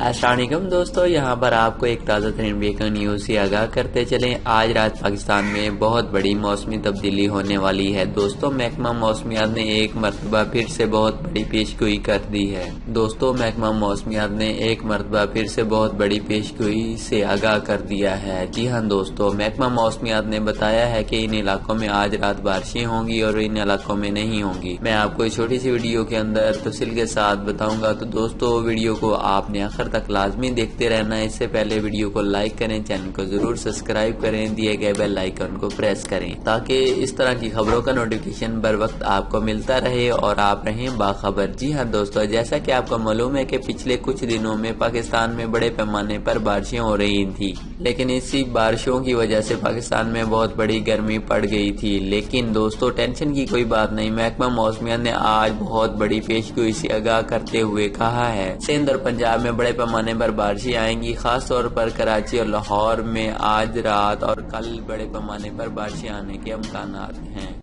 السلام علیکم دوستو، یہاں پر آپ کو ایک تازہ ترین بریکنگ نیوز سے آگاہ کرتے چلیں۔ آج رات پاکستان میں بہت بڑی موسمی تبدیلی ہونے والی ہے۔ دوستو، محکمہ موسمیات نے ایک مرتبہ پھر سے بہت بڑی پیشگوئی کر دی ہے۔ محکمہ موسمیات نے ایک مرتبہ پھر سے بہت بڑی پیشگوئی سے آگاہ کر دیا ہے۔ جی ہاں دوستو، محکمہ موسمیات نے بتایا ہے کہ ان علاقوں میں آج رات بارشیں ہوں گی اور ان علاقوں میں نہیں ہوں گی۔ میں آپ کو اس چھوٹی سی ویڈیو کے اندر تفصیل کے ساتھ بتاؤں گا، تو دوستو ویڈیو کو آپ نے آخر تک لازمی دیکھتے رہنا ہے۔ اس سے پہلے ویڈیو کو لائک کریں، چینل کو ضرور سبسکرائب کریں، دیے گئے بیل آئیکن کو پریس کریں تاکہ اس طرح کی خبروں کا نوٹیفیکیشن بر وقت آپ کو ملتا رہے اور آپ رہیں باخبر۔ جی ہاں دوستو، جیسا کہ آپ کو معلوم ہے کہ پچھلے کچھ دنوں میں پاکستان میں بڑے پیمانے پر بارشیں ہو رہی تھی، لیکن اسی بارشوں کی وجہ سے پاکستان میں بہت بڑی گرمی پڑ گئی تھی۔ لیکن دوستو ٹینشن کی کوئی بات نہیں، محکمہ موسمیات نے آج بہت بڑی پیشگوئی سے آگاہ کرتے ہوئے کہا ہے سندھ اور پنجاب میں بڑے پیمانے پر بارشیں آئیں گی۔ خاص طور پر کراچی اور لاہور میں آج رات اور کل بڑے پیمانے پر بارشیں آنے کے امکانات ہیں۔